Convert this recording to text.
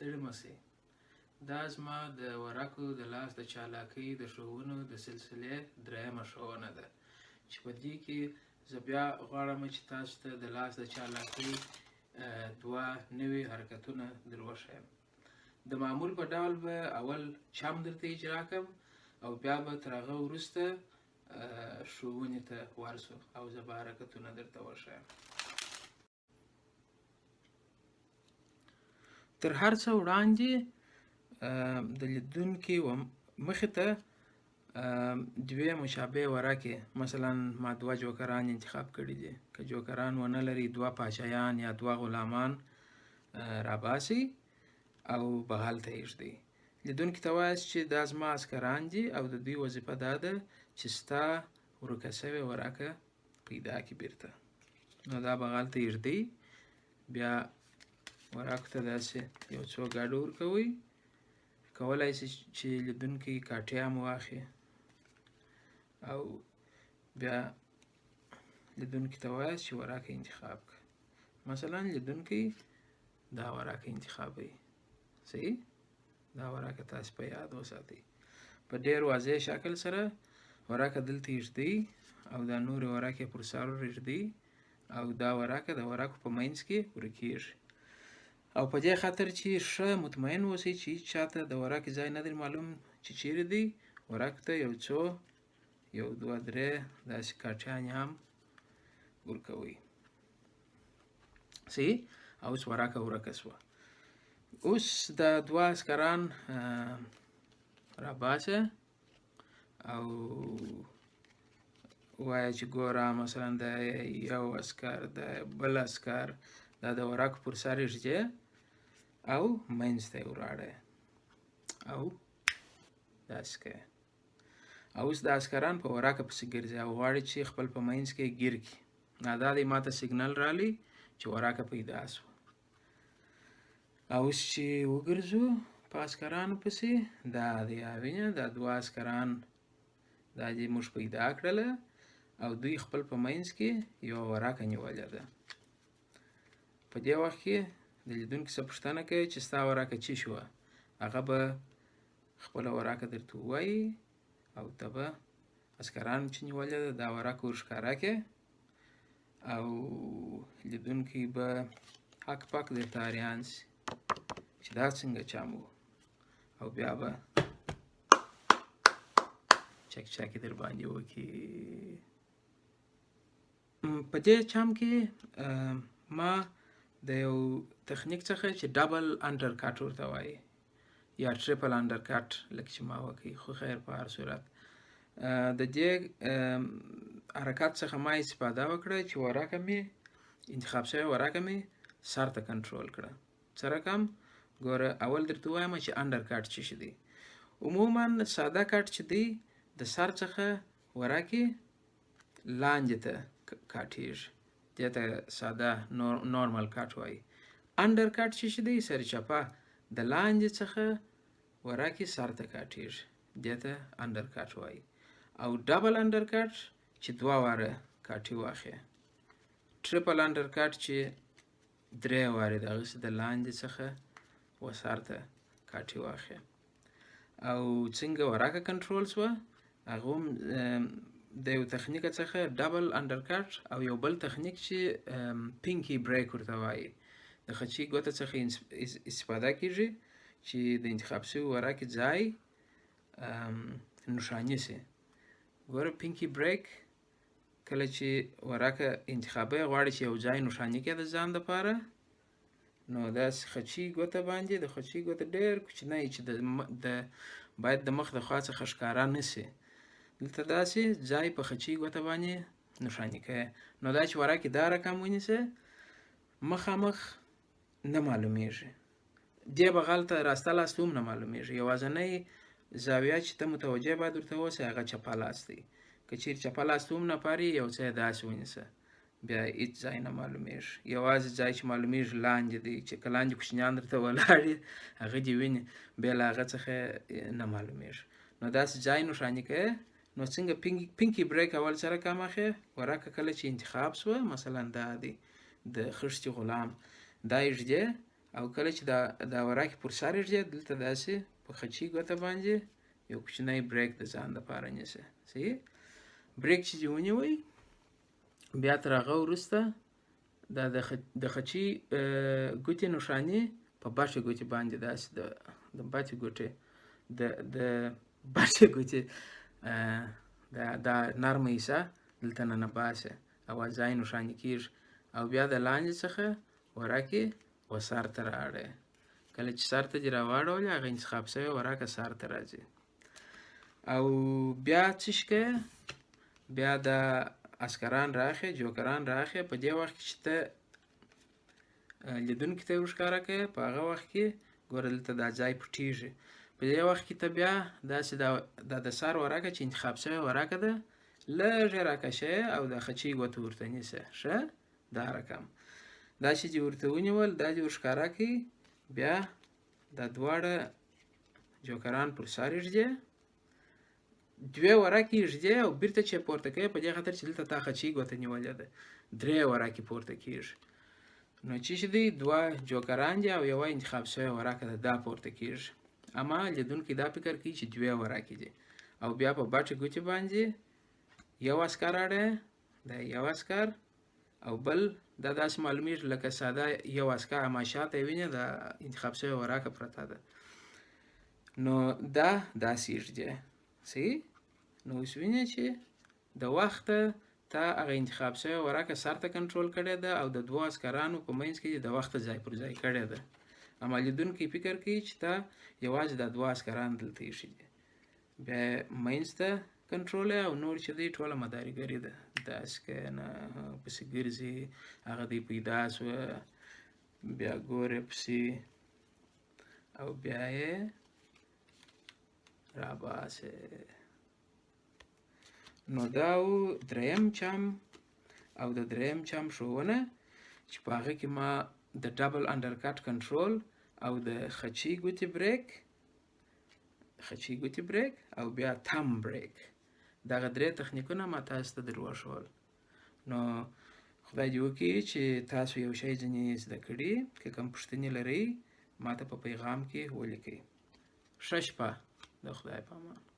ستړي مه سئ. دا زما د ورقو د لاس د چالاکۍ د ښوونو د سلسلې درېیمه ښوونه ده چې په دې کې زه بیا غواړم چې تاسو ته د لاس د چالاکۍ دوه نوي حرکتونه در وښیم. د معمول په ډول به اول چم درته اجرا کړم او بیا به تر هغه وروسته ښوونې ته ورسو او زه به حرکتونه درته وښیم. تر هر څه وړاندې د لیدونکي مخې ته دوې مشابه ورقې، مثلا ما دوه جوکران انتخاب کړي دي. که جوکران ونه لري، دوه پاچایان یا دوه غلامان راباسئ او بغل ته یې ږدئ. لیدونکي ته وایاست چې دا زما عسکران دي او د دوی وظیفه دا ده چې ستا ورکه سوې ورقه پیدا کړي بیرته. نو دا بغل ته یې ږدئ، بیا ورقو ته داسې یو څو ګډ ورکوئ. کولای شي چې لیدونکی کاټیا هم واخلي او بیا لیدونکي ته وایاست چې ورقه انتخاب کړه. مثلا لیدونکی دا ورقه انتخابوي. صحیح؟ دا ورقه تاسې په یاد وساتئ. په ډېر واضح شکل سره ورقه دلته ایږدئ او دا نورې ورقې پر سر ورږدئ او دا ورقه د ورقو په منځ کې ورکېږي. او په دې خاطر چې ښه مطمئن اوسئ چې هیڅ چاته د ورقې ځای نه دی معلوم چې چیرې دی، ورقو ته یو څو یو دوه درې داسې کاټیانې هم ورکوئ. صحیح؟ اوس ورقه ورکه شوه. اوس دا دوه عسکران راباسه او وایه چې ګوره مثلا دا یو عسکر، دا بل عسکر، دا د ورقو پر سر ږدي او منځ ته یې وراړئ او داسې کوئ. اوس د عسکران په ورقه پسې ګرځي او غواړي چې خپل په منځ کې یې ګیر کړي. دا دی ماته سیګنل رالی چې ورقه پیدا شوه. اوس چې وګرځو په عسکرانو پسې، دا دی وینه دا دوه عسکران دا دې موږ پیدا کړله او دوی خپل په منځ کې یوه ورقه نیولې ده. په دې وخت کې د لیدونکي څخه پوښتنه کوي چې ستا ورقه څه شوه؟ هغه به خپله ورقه درته ووایي او ته به عسکرانو چې نیولې ده دا ورقه ورښکاره کړې او لیدونکی به هک پک درته حیران شي چې دا څنګه چم و او بیا به چک چکې در باندې وکړي. په دې چم کې ما د یو تخنیک څخه چې ډبل انډر کټ ورته وایي یا ټریپل انډر کټ لکه چې ما وکړي، خو خیر په هر صورت د دې حرکت څخه ما استفاده وکړه چې ورقه مې انتخاب شوې ورقه مې سر ته کنټرول کړه. څه رقم؟ ګوره اول درته وایم چې انډر کټ څه شی دی. عموما ساده کټ چې دی د سر څخه ورقې لاندې ته کاټېږي، دې ته ساده نورمال کټ وایي. انډر کټ چې شي دی سرچپه د لاندې څخه ورقې سر ته کاټېږي، دې ته انډر کټ وایي. او ډبل انډر کټ چې دوه واره کاټې واخلي. ټریپل انډر کټ چې درې وارې دغسې د لاندې څخه و سر ته کاټې واخلي. او څنګه ورقه کنټرول شوه؟ هغه هم د یو تخنیک څخه ډبل انډر کټ او یو بل تخنیک چې پینکی بریک ورته وایي. د خچي ګوته څخه استفاده کیږي چې د انتخاب شوي ورقې ځای نښاني شي. ګوره پینکی بریک کله چې ورقه انتخابوي غواړي چې یو ځای نښاني کړي د ځان دپاره، نو داسې خچي ګوته باندې د خچي ګوته ډېر کوچنی چې باید د مخ د خوا څخه ښکاره نه شي، دلته داسې ځای په خچي ګوته باندې نښاني کوي. نو دا چې ورقې دا رقم ونیسي مخامخ نه معلومیږي، دې بغل ته راسته لاس هم نه معلومیږي. یوازینۍ زاویه چې ته متوجه باید ورته اوسې هغه چپه لاس دی. که چیرې چپه لاس هم نه پاري یو څه یې داسې ونیسه بیا هیڅ ځای نه معلومیږي. یوازې ځای چې معلومیږي لاندې دی، چې که لاندې کوچنیان درته ولاړ دي هغه دې ویني، بیا له هغه څخه نه معلومیږي. نو داسې ځای نښاني کوي. نو څنګه پینکی بریک اول سره کم اخی ورقه کله چې انتخاب شوه، مثلا دا دی د خښتې غلام دا یې ږدي او کله چې دا وراکې پر سر ایږدي دلته داسې په خچي ګوته باندې یو کوچنی بریک د ځان دپاره نیسه. صحیح بریک چې دې ونیوئ بیا تر هغه وروسته دا د خچي ګوتې نښانې په بټې ګوتې باندې داسې د بټې ګوتې د بټې ګوتې دا نرمه حصه دلته نه باسه او ځای نښانې کېږي او بیا د لاندې څخه وراکې و سر ته راوړئ. کله چې سر ته دې راواړولې هغه انتخاب شوې وراکه سر ته راځي. او بیا څه شي کوې بیا د عسکران راخې جوکران راخې په دې وخت کې چې ته لیدونکي ته ورښکاره کوې په هغه وخت کې ګوره دلته دا ځای پټېږي. په دې وخت کې ته بیا داسې دا د سر وراکه چې انتخاب شوې وراکه ده لږې راکشه او د خچۍ ګوته ورته نیسه. ښه دا رقم دا چې دې ورته ونیول دا دې ورښکاره کړي بیا دا دواړه جوکران پر سر ایږدي دوې وراکې ایږدي او بیرته چې پورته کوي په دې خاطر چې دلته تا خچۍ ګوته نیولې ده درې وراکې پورته کېږي. نو چې چې دی دوه جوکران دي او یوه انتخاب شوې وراکه ده دا پورته کېږي. اما لیدونکی دا فکر کوي چې دوې وراکې دي او بیا په بټې ګوتې باندې یو عسکر اړی دا یو عسکر او بل دا داسې معلومیږي لکه ساده یو عسکر اما شاته یې وینې دا انتخاب شوې وراکه پرته ده. نو دا داسې ایږدي. صحیح نو اوس وینې چې د وخته تا هغه انتخاب شوې وراکه سر ته کنټرول کړې ده او د دوه عسکرانو په منځ کې د وخته ځای پر ځای کړې ده. اما لیدونکی فکر کوي چې تا یوازې دا دوه عسکران دلته ایښي دي بیا منځ ته کنټرول او نور چې دی ټوله مدارګري ده داسې که نه پسې ګرځي هغه دی پیدا شوه بیا ګورې پسې او بیا یې راباسې. نو دا و دریم چم او د دریم چم ښوونه چې په هغه کې ما د ډبل انډرکټ کنټرول او د خچي ګوتې بریک او بیا تم بریک دغه درې تخنیکونه ما تاسو ته در وښول. نو خدای دې وکړي چې تاسو یو شی ځینې زده کړي که کوم پوښتنې لرئ ما ته په پیغام کې ولیکئ. ښه شپه د خدای په امان.